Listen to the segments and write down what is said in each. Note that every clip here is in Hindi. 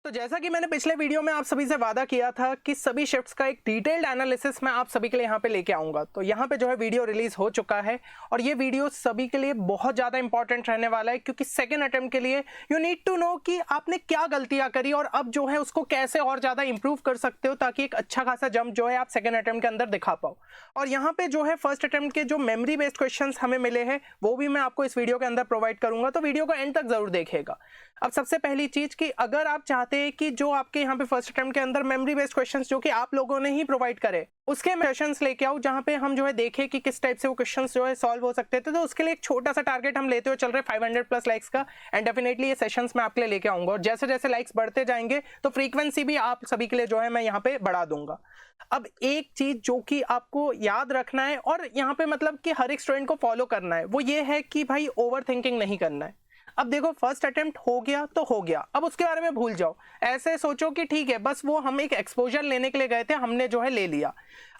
तो जैसा कि मैंने पिछले वीडियो में आप सभी से वादा किया था कि सभी शिफ्ट्स का एक डिटेल्ड एनालिसिस मैं आप सभी के लिए यहाँ पे लेके आऊंगा। तो यहाँ पे जो है वीडियो रिलीज हो चुका है और ये वीडियो सभी के लिए बहुत ज़्यादा इंपॉर्टेंट रहने वाला है, क्योंकि सेकंड अटेम्प्ट के लिए यू नीड टू नो कि आपने क्या गलतियाँ करी और अब जो है उसको कैसे और ज़्यादा इंप्रूव कर सकते हो, ताकि एक अच्छा खासा जंप जो है आप सेकंड अटेम्प्ट के अंदर दिखा पाओ। और यहाँ पे जो है फर्स्ट अटेम्प्ट के जो मेमोरी बेस्ड क्वेश्चन हमें मिले हैं वो भी मैं आपको इस वीडियो के अंदर प्रोवाइड करूंगा, तो वीडियो को एंड तक जरूर देखिएगा। अब सबसे पहली चीज कि अगर आप चाहते हैं कि जो आपके यहाँ पे फर्स्ट अटेम्प्ट के अंदर मेमोरी बेस्ड क्वेश्चंस जो कि आप लोगों ने ही प्रोवाइड करे उसके क्वेश्चंस लेके आओ, जहाँ पे हम जो है देखें कि किस टाइप से वो क्वेश्चंस जो है सॉल्व हो सकते थे। तो उसके लिए एक छोटा सा टारगेट हम लेते हुए चल रहे 500 प्लस लाइक्स का, एंड डेफिनेटली ये सेशंस मैं आपके लिए लेके आऊंगा। और जैसे जैसे लाइक्स बढ़ते जाएंगे तो फ्रीक्वेंसी भी आप सभी के लिए जो है मैं यहाँ पे बढ़ा दूंगा। अब एक चीज जो कि आपको याद रखना है और यहाँ पे मतलब कि हर एक स्टूडेंट को फॉलो करना है वो ये है कि भाई ओवर थिंकिंग नहीं करना है। अब देखो फर्स्ट अटेम्प्ट हो गया तो हो गया, अब उसके बारे में भूल जाओ। ऐसे सोचो कि ठीक है बस वो हम एक एक्सपोजर लेने के लिए गए थे, हमने जो है ले लिया।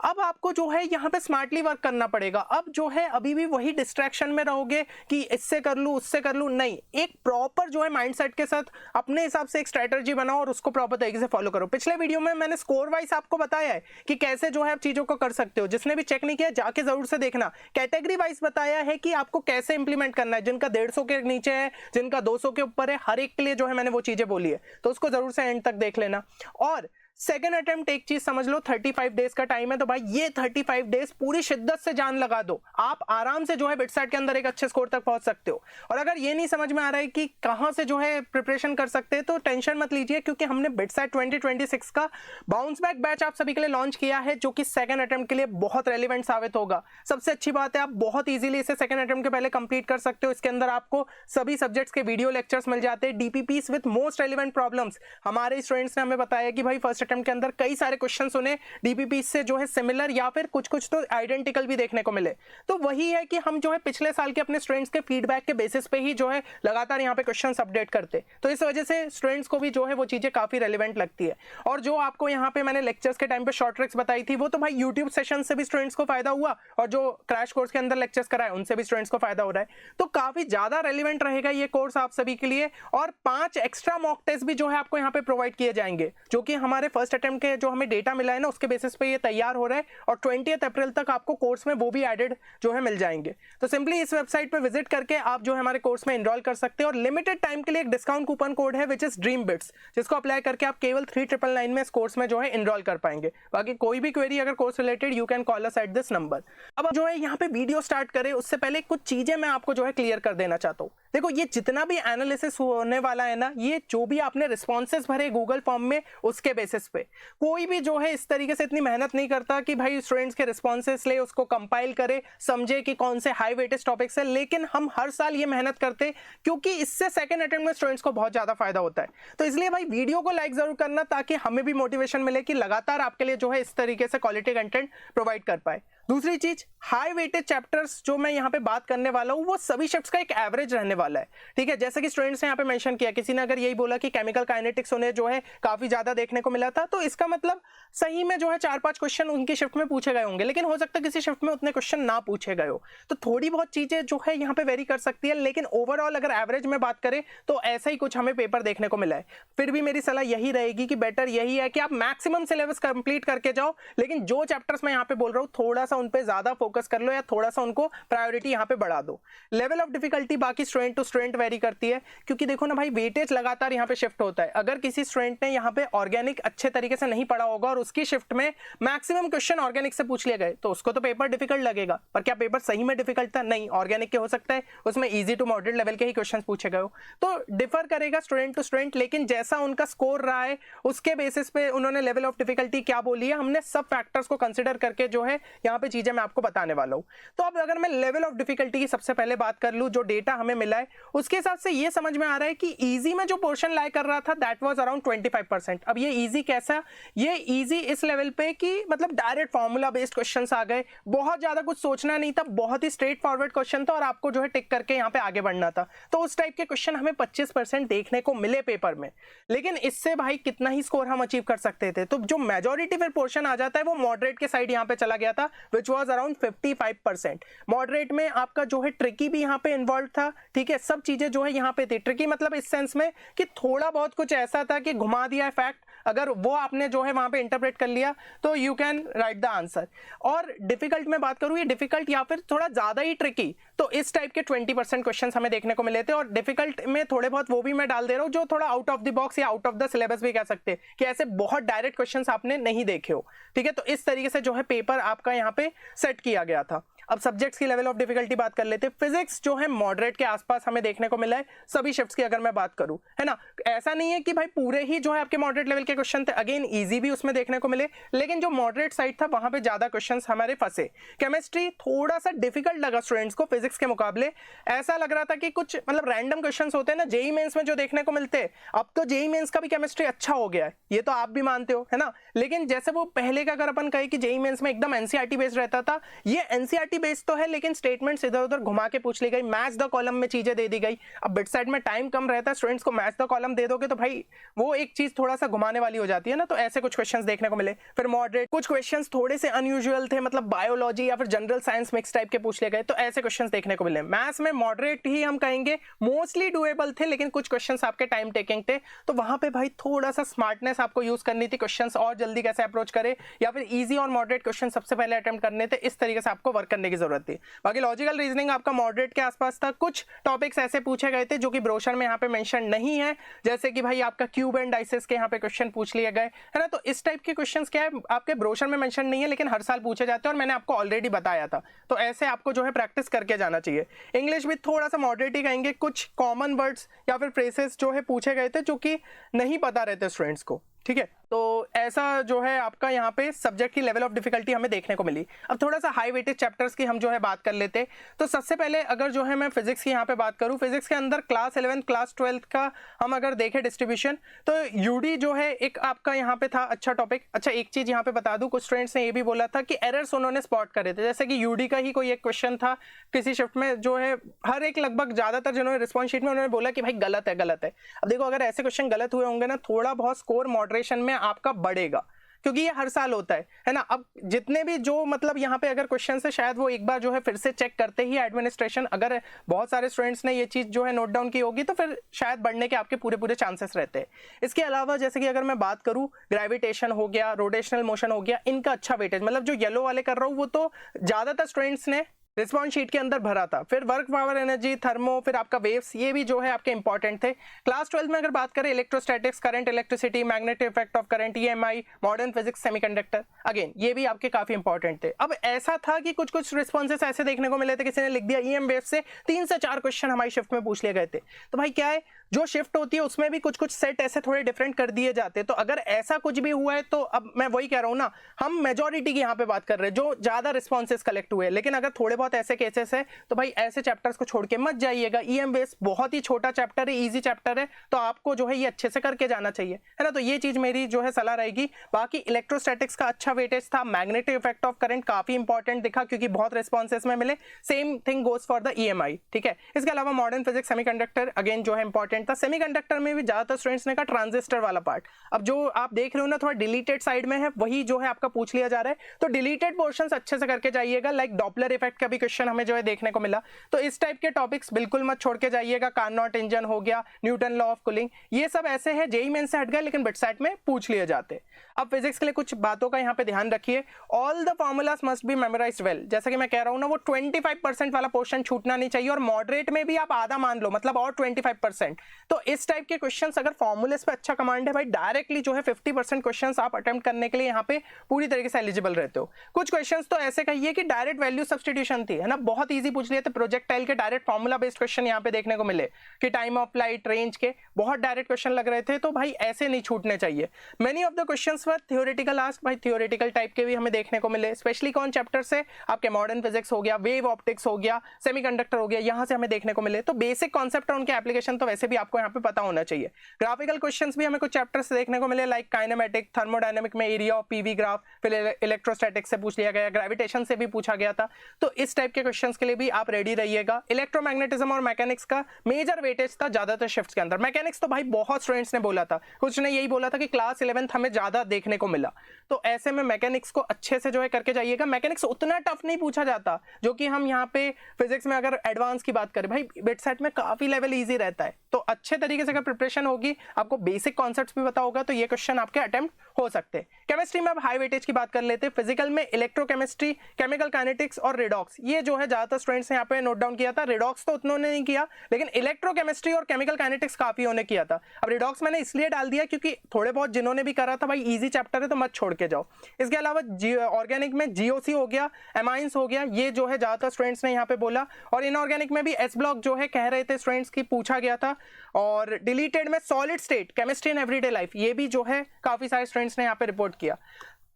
अब आपको जो है यहाँ पे स्मार्टली वर्क करना पड़ेगा। अब जो है अभी भी वही डिस्ट्रैक्शन में रहोगे कि इससे कर लूँ उससे कर लूँ, नहीं, एक प्रॉपर जो है माइंडसेट के साथ अपने हिसाब से एक स्ट्रेटजी बनाओ और उसको प्रॉपर तरीके से फॉलो करो। पिछले वीडियो में मैंने स्कोर वाइज आपको बताया है कि कैसे जो है आप चीजों को कर सकते हो। जिसने भी चेक नहीं किया जाके जरूर से देखना। कैटेगरी वाइज बताया है कि आपको कैसे इंप्लीमेंट करना है, जिनका 150 के नीचे है, जिनका 200 के ऊपर है, हर एक के लिए जो है मैंने वो चीजें बोली है, तो उसको जरूर से एंड तक देख लेना। और सेकेंड अटेम्प्ट एक चीज समझ लो, 35 डेज का टाइम है, तो भाई ये 35 डेज पूरी शिद्दत से जान लगा दो। आप आराम से जो है बिटसेट के अंदर एक अच्छे स्कोर तक पहुंच सकते हो। और अगर ये नहीं समझ में आ रहा है कि कहां से जो है प्रिपरेशन कर सकते हैं तो टेंशन मत लीजिए, क्योंकि हमने बिटसेट 2026 का बाउंस बैक बैच आप सभी के लिए लॉन्च किया है, जो कि सेकंड अटेम्प्ट के लिए बहुत रेलिवेंट साबित होगा। सबसे अच्छी बात है आप बहुत ईजिली इसे सेकंड अटेम्प्ट के पहले कंप्लीट कर सकते हो। इसके अंदर आपको सभी सब्जेक्ट्स के वीडियो लेक्चर्स मिल जाते हैं, DPPs with most relevant problems. हमारे स्टूडेंट्स ने हमें बताया कि भाई फर्स्ट अटेम्प्ट के अंदर कई सारे क्वेश्चन उन्हें डीपीपी से जो है सिमिलर या फिर कुछ कुछ तो आइडेंटिकल भी देखने को मिले। तो वही है कि हम जो है पिछले साल के अपने स्टूडेंट्स के फीडबैक के बेसिस पे ही जो है लगातार यहाँ पे क्वेश्चंस अपडेट करते, तो इस वजह से स्टूडेंट्स को भी जो है वो चीजें काफी रेलिवेंट लगती है। और जो आपको यहाँ पे मैंने लेक्चर्स के टाइम पे शॉर्ट ट्रिक्स बताई थी वो तो भाई यूट्यूब सेशन से भी स्टूडेंट्स को फायदा हुआ, और जो क्रैश कोर्स के अंदर लेक्चर्स कराए उनसे भी स्टूडेंट्स को फायदा हो रहा है। तो काफी ज्यादा रेलिवेंट रहेगा ये कोर्स आप सभी के लिए। और 5 एक्स्ट्रा मॉक टेस्ट भी जो है आपको यहाँ पे प्रोवाइड किए जाएंगे, जो कि हमारे फर्स्ट अटेम्प्ट के जो हमें डेटा मिला है ना उसके बेसिस पे ये तैयार हो रहा है। और 20 अप्रैल तक आपको कोर्स में वो भी एडेड जो है मिल जाएंगे। तो सिंपली इस वेबसाइट पे विजिट करके आप जो है हमारे कोर्स में एनरोल कर सकते हैं। और लिमिटेड टाइम के लिए एक डिस्काउंट कूपन कोड है विच इज ड्रीम बिट्स, जिसको अप्लाई करके आप केवल 3999 में इस कोर्स में जो है एनरोल कर पाएंगे। बाकी कोई भी क्वेरी अगर course related you can call us at this number. अब जो है यहाँ पे वीडियो स्टार्ट करें उससे पहले कुछ चीजें मैं आपको जो है क्लियर कर देना चाहता हूँ। देखो ये जितना भी एनालिसिस होने वाला है ना, ये जो भी आपने रिस्पॉन्सेज भरे गूगल फॉर्म में उसके बेसिस पे, कोई भी जो है इस तरीके से इतनी मेहनत नहीं करता कि भाई स्टूडेंट्स के रिस्पॉन्सेस ले, उसको कंपाइल करे, समझे कि कौन से हाई वेटेज टॉपिक्स है। लेकिन हम हर साल ये मेहनत करते क्योंकि इससे सेकंड अटेम्प्ट में स्टूडेंट्स को बहुत ज्यादा फायदा होता है। तो इसलिए भाई वीडियो को लाइक जरूर करना, ताकि हमें भी मोटिवेशन मिले कि लगातार आपके लिए जो है इस तरीके से क्वालिटी कंटेंट प्रोवाइड कर पाए। दूसरी चीज, हाई वेटेज चैप्टर्स जो मैं यहाँ पे बात करने वाला हूँ वो सभी शिफ्ट्स का एक एवरेज रहने वाला है, ठीक है। जैसे कि स्टूडेंट्स ने यहाँ पे मेंशन किया, किसी ने अगर यही बोला कि केमिकल काइनेटिक्स उन्हें जो है काफी ज्यादा देखने को मिला था, तो इसका मतलब सही में जो है 4-5 क्वेश्चन उनकी शिफ्ट में पूछे गए होंगे, लेकिन हो सकता है किसी शिफ्ट में उतने क्वेश्चन ना पूछे गए हो। तो थोड़ी बहुत चीजें जो है यहाँ पे वेरी कर सकती है, लेकिन ओवरऑल अगर एवरेज में बात करें तो ऐसा ही कुछ हमें पेपर देखने को मिला है। फिर भी मेरी सलाह यही रहेगी कि बेटर यही है कि आप मैक्सिमम सिलेबस कंप्लीट करके जाओ, लेकिन जो चैप्टर्स मैं यहाँ पे बोल रहा हूँ थोड़ा सा उन पे ज्यादा फोकस कर लो या थोड़ा सा उनको प्रायोरिटी यहाँ पे बढ़ा दो। लेवल ऑफ डिफिकल्टी बाकी स्टूडेंट टू स्टूडेंट वेरी करती है, क्योंकि देखो ना भाई वेटेज लगातार यहाँ पे शिफ्ट होता है। अगर किसी स्टूडेंट ने यहाँ पे ऑर्गेनिक अच्छे तरीके से नहीं पढ़ा होगा और उसकी शिफ्ट में मैक्सिमम क्वेश्चन ऑर्गेनिक से पूछ लिए गए, तो उसको तो पेपर डिफिकल्ट लगेगा। पर क्या पेपर सही में डिफिकल्ट था? नहीं, ऑर्गेनिक के हो सकता है उसमें इजी टू मॉडरेट लेवल के ही क्वेश्चन पूछे गए हो। तो डिफर करेगा स्टूडेंट टू स्टूडेंट, लेकिन जैसा उनका स्कोर रहा है उसके बेसिस पे उन्होंने लेवल ऑफ डिफिकल्टी क्या बोली है, हमने सब फैक्टर्स को कंसिडर करके जो है यहाँ पे चीजें मैं आपको बताने वाला हूँ। तो अब अगर मैं लेवल ऑफ डिफिकल्टी की सबसे पहले बात कर लूं, जो डेटा हमें मिला है उसके हिसाब से ये समझ में आ रहा है कि इजी में जो पोर्शन लाई कर रहा था दैट वाज अराउंड 25%। अब ये इजी कैसा? ये इजी इस लेवल पे कि मतलब डायरेक्ट फार्मूला बेस्ड क्वेश्चंस आ गए, बहुत ज्यादा कुछ सोचना नहीं था, बहुत ही स्ट्रेट फॉरवर्ड क्वेश्चन था और आपको जो है टिक करके यहाँ पे आगे बढ़ना था। तो उस टाइप के क्वेश्चन हमें 25% देखने को मिले पेपर में, लेकिन इससे भाई कितना ही स्कोर हम अचीव कर सकते थे। तो जो मेजोरिटी फिर पोर्शन आ जाता है वो मॉडरेट के साइड यहाँ पे चला गया था विच वाज अराउंड 55%। मॉडरेट में आपका जो है ट्रिकी भी यहाँ पे इन्वॉल्व था, ठीक है, सब चीजें जो है यहाँ पे थी। ट्रिकी मतलब इस सेंस में कि थोड़ा बहुत कुछ ऐसा था कि घुमा दिया है फैक्ट, अगर वो आपने जो है वहां पे इंटरप्रेट कर लिया तो you can write the answer. और डिफिकल्ट में बात करूं, ये डिफिकल्ट या फिर थोड़ा ज्यादा ही ट्रिकी, तो इस टाइप के 20% क्वेश्चन हमें देखने को मिले थे। और डिफिकल्ट में थोड़े बहुत वो भी मैं डाल दे रहा हूं जो थोड़ा आउट ऑफ द बॉक्स या आउट ऑफ द सिलेबस भी कह सकते हैं, कि ऐसे बहुत डायरेक्ट क्वेश्चंस आपने नहीं देखे हो, ठीक है। तो इस तरीके से जो है पेपर आपका यहाँ पे सेट किया गया था। अब सब्जेक्ट्स की लेवल ऑफ डिफिकल्टी बात कर लेते हैं। फिजिक्स जो है मॉडरेट के आसपास हमें देखने को मिला है सभी शिफ्ट्स की अगर मैं बात करूं, है ना। ऐसा नहीं है कि भाई पूरे ही जो है आपके मॉडरेट लेवल के क्वेश्चन थे, अगेन इजी भी उसमें देखने को मिले, लेकिन जो मॉडरेट साइड था वहां पे ज्यादा क्वेश्चंस हमारे फंसे। केमिस्ट्री थोड़ा सा डिफिकल्ट लगा स्टूडेंट्स को फिजिक्स के मुकाबले, ऐसा लग रहा था कि कुछ मतलब रैंडम क्वेश्चंस होते हैं ना जेईई मेंस में जो देखने को मिलते हैं। अब तो जेईई मेंस का भी केमिस्ट्री अच्छा हो गया है, ये तो आप भी मानते हो, है ना। लेकिन जैसे वो पहले का अगर अपन कहे कि जेईई मेंस में एकदम एनसीईआरटी बेस्ड रहता था, ये एनसीईआरटी बेस्ड तो है लेकिन स्टेटमेंट्स इधर उधर घुमा के पूछ ली गई, मैच द कॉलम में चीजें दे दी गई। अब बिट साइड में टाइम कम रहता है, स्टूडेंट्स को मैच द कॉलम दे दोगे तो भाई वो एक चीज थोड़ा सा घुमाने वाली हो जाती है ना। तो ऐसे कुछ क्वेश्चंस देखने को मिले। फिर मॉडरेट कुछ क्वेश्चंस थोड़े से अनयूजुअल थे, मतलब बायोलॉजी या फिर जनरल साइंस मिक्स टाइप के पूछ लिए गए, तो ऐसे क्वेश्चंस देखने को मिले। मैथ्स में मॉडरेट ही हम कहेंगे, मोस्टली डुएबल थे, लेकिन कुछ क्वेश्चंस आपके टाइम टेकिंग थे, तो वहां पे भाई थोड़ा सा स्मार्टनेस आपको यूज करनी थी, क्वेश्चंस और जल्दी कैसे अप्रोच करे या फिर इजी और मॉडरेट क्वेश्चन सबसे पहले अटेम्प्ट करने थे, इस तरीके से आपको वर्क करने की जरूरत थी। बाकी लॉजिकल रीजनिंग आपका मॉडरेट के आसपास था। कुछ टॉपिक्स ऐसे पूछे गए थे जो कि ब्रोशर में यहाँ पे मेंशन नहीं है, जैसे कि भाई आपका क्यूब एंड डाइसेस के यहाँ पे क्वेश्चन पूछ लिए गए, है ना। तो इस टाइप के क्वेश्चंस क्या है आपके ब्रोशर में मेंशन नहीं है, लेकिन हर साल पूछे जाते हैं और मैंने आपको ऑलरेडी बताया था, तो ऐसे आपको जो है प्रैक्टिस करके जाना चाहिए। इंग्लिश भी थोड़ा सा मॉडरेट ही कहेंगे, कुछ कॉमन वर्ड्स या फिर फ्रेसेस जो है पूछे गए थे जो कि नहीं पता रहते स्टूडेंट्स को, ठीक है। तो ऐसा जो है आपका यहाँ पे सब्जेक्ट की लेवल ऑफ डिफिकल्टी हमें देखने को मिली। अब थोड़ा सा हाई वेटेज चैप्टर्स की हम जो है बात कर लेते। तो सबसे पहले अगर जो है मैं फिजिक्स की यहाँ पे बात करूँ, फिजिक्स के अंदर क्लास 11 क्लास 12 का हम अगर देखें डिस्ट्रीब्यूशन, तो यूडी जो है एक आपका यहाँ पे था अच्छा टॉपिक। अच्छा एक चीज यहाँ पे बता दूं, कुछ स्टूडेंट्स ने ये भी बोला था कि एरर्स उन्होंने स्पॉट करे थे, जैसे कि यूडी का ही कोई एक क्वेश्चन था किसी शिफ्ट में, जो है हर एक लगभग ज्यादातर जिन्होंने रिस्पॉन्स शीट में उन्होंने बोला कि भाई गलत है गलत है। अब देखो अगर ऐसे क्वेश्चन गलत हुए होंगे ना, थोड़ा बहुत स्कोर मॉडरेशन में आपका बढ़ेगा, क्योंकि ये हर साल होता है ना। अब जितने भी जो मतलब यहाँ पे अगर क्वेश्चन है, शायद वो एक बार जो है फिर से चेक करते ही एडमिनिस्ट्रेशन, अगर बहुत सारे स्टूडेंट्स ने ये चीज जो है नोट डाउन की होगी तो फिर शायद बढ़ने के आपके पूरे पूरे चांसेस रहते हैं। इसके अलावा जैसे कि अगर मैं बात करूँ, ग्रेविटेशन हो गया, रोटेशनल मोशन हो गया, इनका अच्छा वेटेज, मतलब जो येलो वाले कर रहा हूँ वो तो ज्यादातर स्टूडेंट्स ने रिस्पॉन्स शीट के अंदर भरा था। फिर वर्क पावर एनर्जी, थर्मो, फिर आपका वेव्स, ये भी जो है आपके इंपॉर्टेंट थे। क्लास 12 में अगर बात करें, electrostatics, current, electricity, magnetic effect of current, EMI, modern physics, semiconductor, again ये भी आपके काफी इंपॉर्टेंट थे। अब ऐसा था कि कुछ कुछ रिस्पॉन्सेस ऐसे देखने को मिले थे, किसी ने लिख दिया ईएम वेव से 3 से 4 क्वेश्चन हमारी शिफ्ट में पूछ लिए गए थे। तो भाई क्या है, जो शिफ्ट होती है उसमें भी कुछ कुछ सेट ऐसे थोड़े डिफरेंट कर दिए जाते हैं। तो अगर ऐसा कुछ भी हुआ है तो अब मैं वही कह रहा हूँ ना, हम मेजोरिटी की यहाँ पे बात कर रहे हैं जो ज्यादा रिस्पॉन्सेस कलेक्ट हुए, लेकिन अगर थोड़े बहुत ऐसे केसेस है तो भाई ऐसे चैप्टर्स को छोड़ के मत जाइएगा। ईएम बेस बहुत ही छोटा चैप्टर है, इजी चैप्टर है, तो आपको जो है ये अच्छे से करके जाना चाहिए, है ना। तो ये चीज मेरी जो है सलाह रहेगी। बाकी इलेक्ट्रोस्टैटिक्स का अच्छा वेटेज था, मैग्नेटिक इफेक्ट ऑफ करंट काफी इंपॉर्टेंट दिखा क्योंकि बहुत रिस्पॉन्सेस में मिले। Same thing goes for the EMI, ठीक है। इसके अलावा मॉडर्न फिजिक्स, सेमीकंडक्टर अगेन जो है इंपॉर्टेंट था। सेमीकंडक्टर में भी ज्यादातर स्टूडेंट्स ने कहा ट्रांजिस्टर वाला पार्ट। अब जो आप देख रहे हो ना थोड़ा डिलीटेड साइड में है, वही जो है आपका पूछ लिया जा रहा है, तो डिलीटेड पोर्शंस अच्छे से करके जाइएगा। लाइक डॉपलर इफेक्ट का भी क्वेश्चन हमें जो है देखने को मिला, तो इस टाइप के टॉपिक्स बिल्कुल मत छोड़ के जाइएगा। कार्नोट इंजन हो गया, न्यूटन लॉ ऑफ कूलिंग, ये सब ऐसे हैं जेईई मेंस से हट गए लेकिन बिटसाइट में पूछ लिए जाते। अब फिजिक्स के लिए कुछ बातों का यहाँ पे ध्यान रखिए। All the formulas must be memorised well. जैसे कि मैं कह रहा हूँ ना, वो 25% वाला पोर्शन छूटना नहीं चाहिए, और मॉडरेट में भी आप आधा मान लो, मतलब और 25%। तो इस टाइप के क्वेश्चंस अगर फॉर्मूलेस पे अच्छा कमांड है भाई, डायरेक्टली जो है 50% क्वेश्चंस आप अटेम्प्ट करने के लिए यहाँ पे पूरी तरीके से एलिजिबल रहते हो। कुछ क्वेश्चंस तो ऐसे कहिए कि डायरेक्ट वैल्यू सब्स्टिट्यूशन थी, है ना, बहुत ईजी पूछ लिए थे। प्रोजेक्टाइल के डायरेक्ट फॉर्मूला बेस्ड क्वेश्चन यहाँ पे देखने को मिले कि टाइम ऑफ लाइट, रेंज के बहुत डायरेक्ट क्वेश्चन लग रहे थे, तो भाई ऐसे नहीं छूटने चाहिए। Many of the questions were theoretical asked, भाई थ्योरेटिकल टाइप के भी हमें देखने को मिले, स्पेशली कौन चैप्टर से, आपके मॉडर्न फिजिक्स हो गया, वेव ऑप्टिक्स हो गया, सेमीकंडक्टर हो गया, यहाँ से हमें देखने को मिले। तो बेसिक कॉन्सेप्ट और उनके एप्लीकेशन तो वैसे भी भी आपको यहाँ पे पता होना चाहिए। ग्राफिकल क्वेश्चंस भी हमें कुछ चैप्टर्स देखने को मिले, लाइक काइनेमेटिक, थर्मोडायनेमिक में एरिया ऑफ पीवी ग्राफ, फिर इलेक्ट्रोस्टैटिक से पूछ लिया गया, ग्रेविटेशन से भी पूछा गया था। तो इस टाइप के क्वेश्चंस के लिए भी आप रेडी रहिएगा। इलेक्ट्रोमैग्नेटिज्म और मैकेनिक्स का मेजर वेटेज था ज्यादातर शिफ्ट्स के अंदर। मैकेनिक्स तो भाई बहुत स्टूडेंट्स ने बोला था, कुछ ने यही बोला था कि क्लास 11th हमें ज्यादा देखने को मिला। तो ऐसे में मैकेनिक्स को अच्छे से जो है करके जाइएगा। मैकेनिक्स उतना टफ नहीं पूछा जाता जो कि हम यहाँ पे फिजिक्स में अगर एडवांस की बात करें, भाई बिट सेट में काफी लेवल इजी रहता है। तो अच्छे तरीके से अगर प्रिपरेशन होगी, आपको बेसिक कॉन्सेप्ट्स भी पता होगा, तो ये क्वेश्चन आपके अटेम्प्ट हो सकते हैं। केमिस्ट्री में अब हाई वेटेज की बात कर लेते हैं। फिजिकल में इलेक्ट्रोकेमिस्ट्री, केमिकल काइनेटिक्स और रिडॉक्स, ये जो है ज्यादातर स्टूडेंट्स ने यहाँ पे नोट डाउन किया था। रिडॉक्स तो उतनों ने नहीं किया, लेकिन इलेक्ट्रोकेमिस्ट्री और केमिकल काइनेटिक्स काफी होने किया था। अब रिडॉक्स मैंने इसलिए डाल दिया क्योंकि थोड़े बहुत जिन्होंने भी करा था, भाई इजी चैप्टर है तो मत छोड़ के जाओ। इसके अलावा ऑर्गेनिक में जीओसी हो गया, एमाइंस हो गया, ये जो है ज्यादातर स्टूडेंट्स ने यहाँ पे बोला। और इनऑर्गेनिक में भी एस ब्लॉक जो है कह रहे थे स्टूडेंट्स की, पूछा गया था। और डिलीटेड में solid state, chemistry in everyday life, ये भी जो है काफी सारे स्टूडेंट्स ने यहाँ पे रिपोर्ट किया।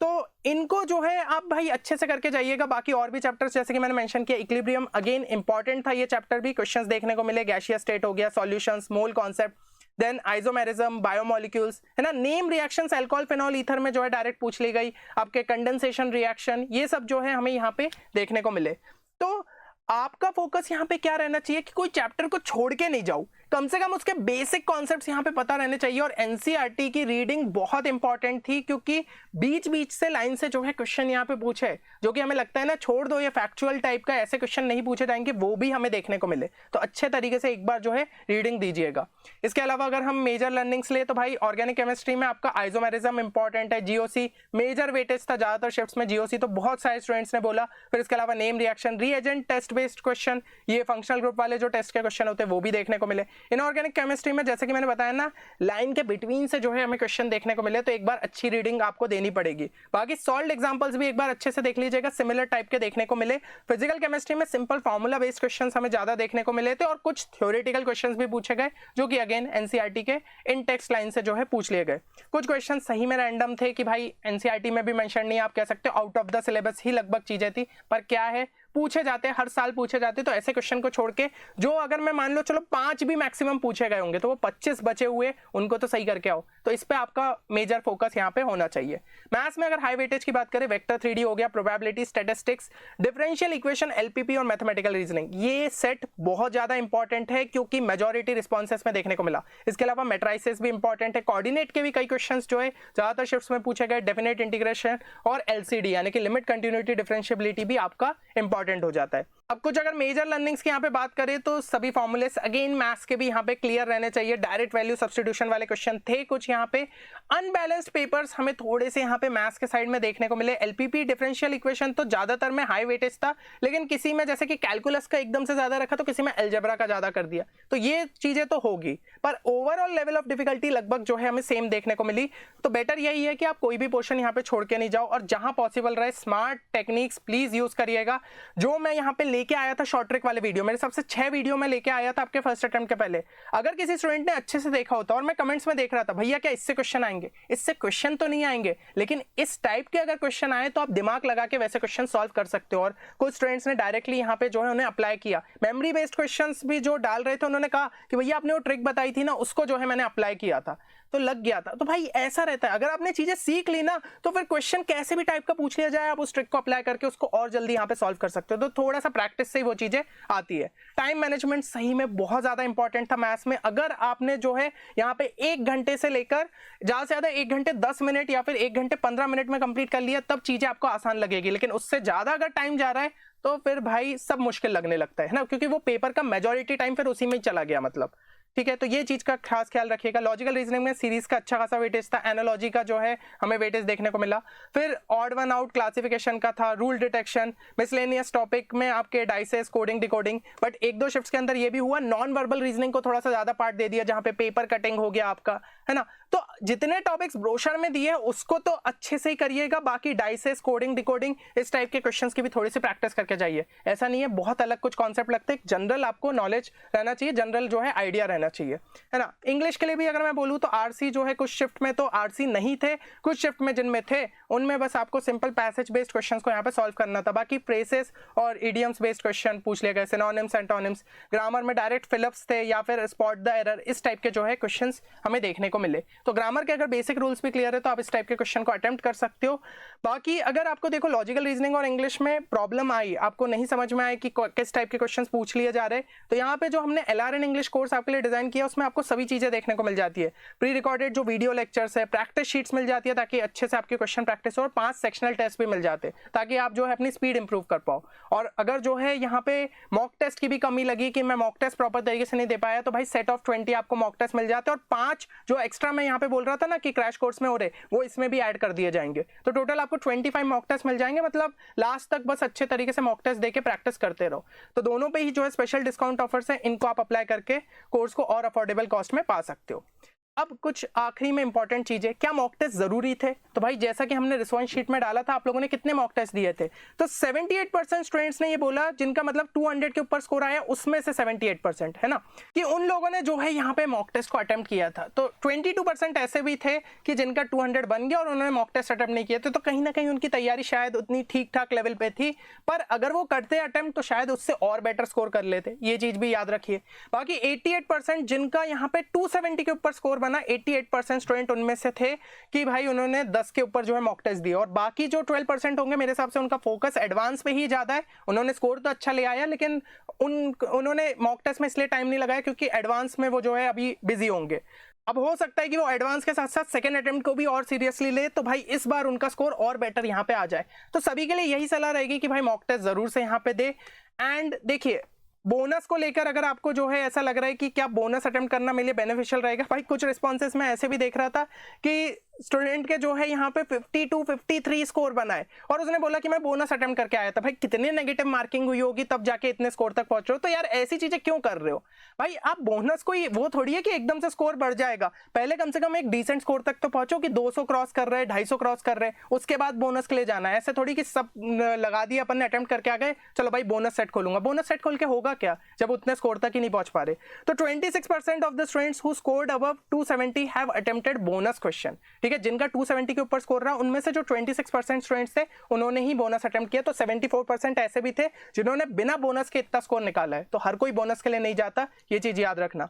तो इनको जो है आप भाई अच्छे से करके जाइएगा। बाकी और भी चैप्टर्स जैसे कि मैंने मेंशन किया, इक्विलिब्रियम अगेन इंपॉर्टेंट था ये चैप्टर भी, क्वेश्चंस देखने को मिले। गैसियस स्टेट हो गया, solutions, mole concept, then isomerism, biomolecules, है ना, name reactions, alcohol, phenol, ether में जो है डायरेक्ट पूछ ली गई। आपके कंडेंसेशन रिएक्शन, ये सब जो है हमें यहाँ पे देखने को मिले। तो आपका फोकस यहाँ पे क्या रहना चाहिए कि कोई चैप्टर को छोड़ के नहीं जाऊं, कम से कम उसके बेसिक कॉन्सेप्ट्स यहाँ पे पता रहने चाहिए। और एनसीईआरटी की रीडिंग बहुत इंपॉर्टेंट थी, क्योंकि बीच बीच से लाइन से जो है क्वेश्चन यहाँ पे पूछे, जो कि हमें लगता है ना छोड़ दो, ये फैक्चुअल टाइप का, ऐसे क्वेश्चन नहीं पूछे जाएंगे, वो भी हमें देखने को मिले। तो अच्छे तरीके से एक बार जो है रीडिंग दीजिएगा। इसके अलावा अगर हम मेजर लर्निंग्स ले, तो भाई ऑर्गेनिक केमिस्ट्री में आपका आइसोमेरिज्म इंपॉर्टेंट है, जीओसी मेजर वेटेज था ज्यादातर शिफ्ट्स में, जीओसी तो बहुत सारे स्टूडेंट्स ने बोला। फिर इसके अलावा name reaction, reagent test based question, ये फंक्शनल ग्रुप वाले जो टेस्ट के क्वेश्चन होते हैं वो भी देखने को मिले। इनऑर्गेनिक केमिस्ट्री में जैसे कि मैंने बताया ना, लाइन के बिटवीन से जो है हमें क्वेश्चन देखने को मिले, तो एक बार अच्छी रीडिंग आपको देनी पड़ेगी। बाकी सॉल्व एग्जांपल्स भी एक बार अच्छे से देख लीजिएगा, सिमिलर टाइप के देखने को मिले। फिजिकल केमिस्ट्री में सिंपल फार्मूला बेस्ड क्वेश्चंस हमें ज्यादा देखने को मिले थे, और कुछ थ्योरेटिकल क्वेश्चंस भी पूछे गए, जो कि अगेन एनसीईआरटी के इन टेक्स्ट लाइन से जो है पूछ लिए गए। कुछ क्वेश्चन सही में रैंडम थे कि भाई एनसीईआरटी में भी मेंशन नहीं, आप कह सकते हो आउट ऑफ द सिलेबस ही लगभग चीजें थी, पर क्या है पूछे जाते हैं, हर साल पूछे जाते हैं। तो ऐसे क्वेश्चन को छोड़ के जो अगर मैं मान लो चलो 5 भी मैक्सिमम पूछे गए होंगे, तो वो 25 बचे हुए उनको तो सही करके आओ। तो इस पे आपका मेजर फोकस यहाँ पे होना चाहिए। मैथ्स में अगर हाई वेटेज की बात करें, वेक्टर 3D हो गया, probability, statistics, differential equation, LPP और मैथमेटिकल रीजनिंग, ये सेट बहुत ज्यादा इंपॉर्टेंट है क्योंकि मेजॉरिटी रिस्पॉन्सेस में देखने को मिला। इसके अलावा मैट्राइसेस भी इंपॉर्टेंट है, कोऑर्डिनेट के भी कई क्वेश्चन जो है ज्यादातर शिफ्ट्स में पूछे गए, डेफिनेट इंटीग्रेशन और एलसीडी यानी कि लिमिट कंटिन्यूटी डिफरेंशियबिलिटी भी आपका इंपॉर्टेंट हो जाता है। अब कुछ अगर मेजर लर्निंग्स की यहाँ पे बात करें, तो सभी फॉर्मूलेस अगेन मैथ्स के भी यहाँ पे क्लियर रहने चाहिए। डायरेक्ट वैल्यू सब्स्टिट्यूशन वाले क्वेश्चन थे कुछ यहाँ पे। अनबैलेंस्ड पेपर्स हमें थोड़े से यहाँ पे मैथ्स के साइड में देखने को मिले। एलपीपी डिफरेंशियल इक्वेशन तो ज्यादातर में हाई वेटेज था, लेकिन किसी में जैसे कि कैलकुलस का एकदम से ज्यादा रखा, तो किसी में अलजेब्रा का ज्यादा कर दिया, तो ये चीजें तो होगी, पर ओवरऑल लेवल ऑफ डिफिकल्टी लगभग जो है हमें सेम देखने को मिली। तो बेटर यही है कि आप कोई भी पोर्शन यहाँ पे छोड़ के नहीं जाओ, और जहां पॉसिबल रहे स्मार्ट टेक्निक्स प्लीज यूज करिएगा। जो मैं यहाँ पे लेके आया था शॉर्ट ट्रिक वाले वीडियो, मेरे सबसे 6 वीडियो में लेके आया था आपके फर्स्ट अटेम्प्ट के पहले। अगर किसी स्टूडेंट ने अच्छे से देखा होता, और मैं कमेंट्स में देख रहा था भैया क्या इससे क्वेश्चन आएंगे, इससे क्वेश्चन तो नहीं आएंगे, लेकिन इस टाइप के अगर क्वेश्चन आए तो आप दिमाग लगा के वैसे क्वेश्चन सॉल्व कर सकते हो। और कुछ स्टूडेंट्स ने डायरेक्टली यहाँ पे जो है उन्हें अप्लाई किया। मेमोरी बेस्ड क्वेश्चंस भी जो डाल रहे थे, उन्होंने कहा कि भैया आपने वो ट्रिक बताई थी ना, उसको जो है मैंने अप्लाई किया था तो लग गया था। तो भाई ऐसा रहता है, अगर आपने चीजें सीख ली ना, तो फिर क्वेश्चन कैसे भी टाइप का पूछ लिया जाए, आप उस ट्रिक को अप्लाई करके उसको और जल्दी यहाँ पे सॉल्व कर सकते हो। तो थोड़ा सा प्रैक्टिस से ही वो चीजें आती है। टाइम मैनेजमेंट सही में बहुत ज्यादा इंपॉर्टेंट था मैथ्स में। अगर आपने जो है यहाँ पे 1 घंटे से लेकर ज्यादा से ज्यादा 1 घंटे 10 मिनट या फिर 1 घंटे 15 मिनट में कंप्लीट कर लिया, तब चीजें आपको आसान लगेगी। लेकिन उससे ज्यादा अगर टाइम जा रहा है तो फिर भाई सब मुश्किल लगने लगता है ना, क्योंकि वो पेपर का मेजॉरिटी टाइम फिर उसी में ही चला गया मतलब। ठीक है, तो ये चीज का खास ख्याल रखिएगा। लॉजिकल रीजनिंग में सीरीज का अच्छा खासा वेटेज था, एनालॉजी का जो है हमें वेटेज देखने को मिला। फिर ऑड वन आउट क्लासिफिकेशन का था, रूल डिटेक्शन, मिसलेनियस टॉपिक में आपके dices, coding, decoding. But 1-2 shifts के अंदर ये भी हुआ, नॉन वर्बल रीजनिंग को थोड़ा सा ज्यादा पार्ट दे दिया, जहां पे पेपर कटिंग हो गया आपका, है ना। तो जितने टॉपिक्स ब्रोशर में दिए उसको तो अच्छे से ही करिएगा, बाकी डाइसेस, कोडिंग, डिकोडिंग इस टाइप के क्वेश्चंस की भी थोड़ी सी प्रैक्टिस करके जाइए। ऐसा नहीं है बहुत अलग कुछ कॉन्सेप्ट लगते हैं, जनरल आपको नॉलेज रहना चाहिए, जनरल जो है आइडिया रहना चाहिए, है ना। इंग्लिश के लिए भी अगर मैं बोलूँ तो आरसी जो है कुछ शिफ्ट में तो आरसी नहीं थे, कुछ शिफ्ट में जिनमें थे उनमें बस आपको सिंपल पैसेज बेस्ड क्वेश्चंस को यहाँ पे सॉल्व करना था। बाकी फ्रेसेस और इडियम्स बेस्ड क्वेश्चन पूछ लिए गए, सिनोनिम्स, एंटोनिम्स। ग्रामर में डायरेक्ट फिलअप्स थे या फिर स्पॉट द एरर, इस टाइप के जो है क्वेश्चंस हमें देखने को मिले। तो ग्रामर के अगर बेसिक रूल्स भी क्लियर है तो आप इस टाइप के क्वेश्चन को अटेम्प्ट कर सकते हो। बाकी अगर आपको देखो लॉजिकल रीजनिंग और इंग्लिश में प्रॉब्लम आई, आपको नहीं समझ में आए कि किस टाइप के क्वेश्चंस पूछ लिए जा रहे, तो यहाँ पे जो हमने LRN इंग्लिश कोर्स आपके लिए डिजाइन किया उसमें आपको सभी चीजें देखने को मिल जाती है। प्री रिकॉर्डेड जो वीडियो लेक्चर्स है, प्रैक्टिस शीट्स मिल जाती है ताकि अच्छे से आपके क्वेश्चन प्रैक्टिस हो, और 5 सेक्शनल टेस्ट भी मिल जाते ताकि आप जो है अपनी स्पीड इंप्रूव कर पाओ। और अगर जो है यहाँ पे मॉक टेस्ट की भी कमी लगी कि मैं मॉक टेस्ट प्रॉपर तरीके से नहीं दे पाया, तो भाई सेट ऑफ 20 आपको मॉक टेस्ट मिल जाते हैं, और 5 जो एक्स्ट्रा मैं यहाँ पे बोल रहा था ना कि क्रैश कोर्स में हो रहे, वो इसमें भी ऐड कर दिए जाएंगे। तो टोटल आपको 25 मॉक टेस्ट मिल जाएंगे, मतलब लास्ट तक बस अच्छे तरीके से मॉक टेस्ट देके प्रैक्टिस करते रहो। तो दोनों पे ही जो है स्पेशल डिस्काउंट ऑफर्स है, इनको आप अप्लाई करके कोर्स को और अफोर्डेबल कॉस्ट में पा सकते हो। अब कुछ आखिरी में इंपॉर्टेंट चीजें, क्या मॉक टेस्ट जरूरी थे? तो भाई जैसा कि हमने रिस्पॉन्स शीट में डाला था, आप लोगों ने कितने मॉक टेस्ट दिए थे? तो 78% स्टूडेंट्स ने ये बोला जिनका मतलब 200 के ऊपर स्कोर आया, उसमें से 78% है ना, कि उन लोगों ने जो है यहाँ पे मॉक टेस्ट को अटेम्प्ट किया था। तो 22% ऐसे भी थे कि जिनका 200 बन गया और उन्होंने मॉक टेस्ट अटेम्प्ट नहीं किया थे। तो कहीं ना कहीं उनकी तैयारी शायद उतनी ठीक ठाक लेवल पे थी, पर अगर वो करते अटेम्प्ट तो शायद उससे और बेटर स्कोर कर लेते, ये चीज भी याद रखिए। बाकी 88% जिनका यहाँ पे 270 के ऊपर स्कोर बना, 88% स्टूडेंट उनमें से थे कि भाई उन्होंने 10 के ऊपर जो है मॉक टेस्ट दिया। और बाकी जो 12% होंगे मेरे हिसाब से उनका फोकस एडवांस पे ही ज्यादा है। उन्होंने स्कोर तो अच्छा ले आया, लेकिन उन्होंने मॉक टेस्ट में इसलिए टाइम नहीं लगाया क्योंकि एडवांस में वो जो है अभी बिजी होंगे। अब हो सकता है कि वो एडवांस के साथ साथ सेकंड अटेम्प्ट को भी और सीरियसली ले, तो भाई इस बार उनका स्कोर और बेटर यहाँ पे आ जाए। तो सभी के लिए यही सलाह रहेगी कि भाई मॉक टेस्ट जरूर से यहाँ पे दे। एंड देखिए, बोनस को लेकर अगर आपको जो है ऐसा लग रहा है कि क्या बोनस अटेम्प्ट करना मेरे लिए बेनिफिशियल रहेगा, भाई कुछ रिस्पॉन्सेस में ऐसे भी देख रहा था कि स्टूडेंट के जो है यहाँ पे 52, 53 स्कोर बनाए और उसने बोला कि मैं बोनस अटेम्प्ट करके आया था। भाई कितनी नेगेटिव मार्किंग हुई होगी तब जाके इतने स्कोर तक पहुंच रहे हो? तो यार ऐसी चीजें क्यों कर रहे हो भाई? आप बोनस को ही वो थोड़ी है कि एकदम से स्कोर बढ़ जाएगा, पहले कम से कम एक डिसेंट स्कोर तक तो पहुंचो कि 200 क्रॉस कर रहे हैं, 250 क्रॉस कर रहे हैं, उसके बाद बोनस के लिए जाना है। ऐसे थोड़ी कि सब लगा दिया अपन ने, अटेम्प्ट करके आ गए, चलो भाई बोनस सेट खोलूंगा। बोनस सेट खोल के होगा क्या जब उतने स्कोर तक ही नहीं पहुंच पा रहे? तो 26% of the students who scored above 270 have attempted bonus question. ठीक है, जिनका 270 के ऊपर स्कोर रहा उनमें से जो 26% स्टूडेंट्स थे उन्होंने ही बोनस अटेम्प्ट किया। तो 74% ऐसे भी थे जिन्होंने बिना बोनस के इतना स्कोर निकाला है। तो हर कोई बोनस के लिए नहीं जाता, ये चीज याद रखना।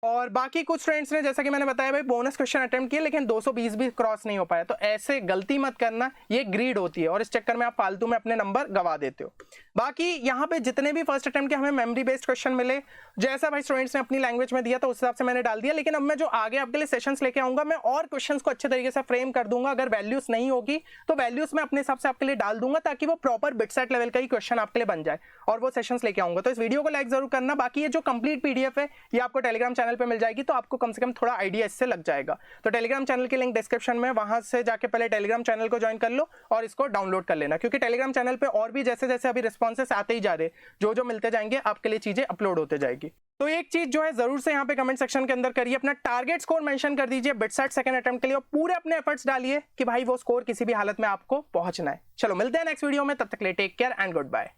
और बाकी कुछ स्टूडेंट्स ने जैसा कि मैंने बताया भाई बोनस क्वेश्चन अटेम्प्ट किए लेकिन 220 भी क्रॉस नहीं हो पाया। तो ऐसे गलती मत करना, ये ग्रीड होती है और इस चक्कर में आप फालतू में अपने नंबर गवा देते हो। बाकी यहाँ पे जितने भी फर्स्ट अटेम्प्ट के हमें मेमोरी बेस्ड क्वेश्चन मिले, जैसा भाई स्टूडेंट्स ने अपनी लैंग्वेज में दिया था उस हिसाब से मैंने डाल दिया। लेकिन अब मैं जो आगे आपके लिए सेशंस लेके आऊंगा, मैं और क्वेश्चंस को अच्छे तरीके से फ्रेम कर दूंगा। अगर वैल्यूज नहीं होगी तो वैल्यूज मैं अपने हिसाब से आपके लिए डाल दूंगा ताकि वो प्रॉपर बिटसेट लेवल का ही क्वेश्चन आपके लिए बन जाए, और वो सेशंस लेके आऊंगा। तो इस वीडियो को लाइक जरूर करना। बाकी ये जो कंप्लीट पीडीएफ है ये आपको टेलीग्राम चैनल पे मिल जाएगी, तो आपको कम से कम थोड़ा आइडिया इससे लग जाएगा। तो टेलीग्राम चैनल की लिंक डिस्क्रिप्शन में, वहां से जाके पहले टेलीग्राम चैनल को ज्वाइन कर लो और इसको डाउनलोड कर लेना, क्योंकि टेलीग्राम चैनल पे और भी जैसे जैसे अभी रिस्पॉन्सेस आते ही जा रहे, जो जो मिलते जाएंगे आपके लिए चीजें अपलोड होते जाएगी। तो एक चीज जो है जरूर से यहाँ पे कमेंट सेक्शन के अंदर करिए, अपना टारगेट स्कोर मेंशन कर दीजिए बिटसेट सेकंड अटेम्प्ट के लिए, और पूरे अपने एफर्ट्स डालिए कि भाई वो स्कोर किसी भी हालत में आपको पहुंचना है। चलो मिलते हैं नेक्स्ट वीडियो में, तब तक के लिए take care and good bye.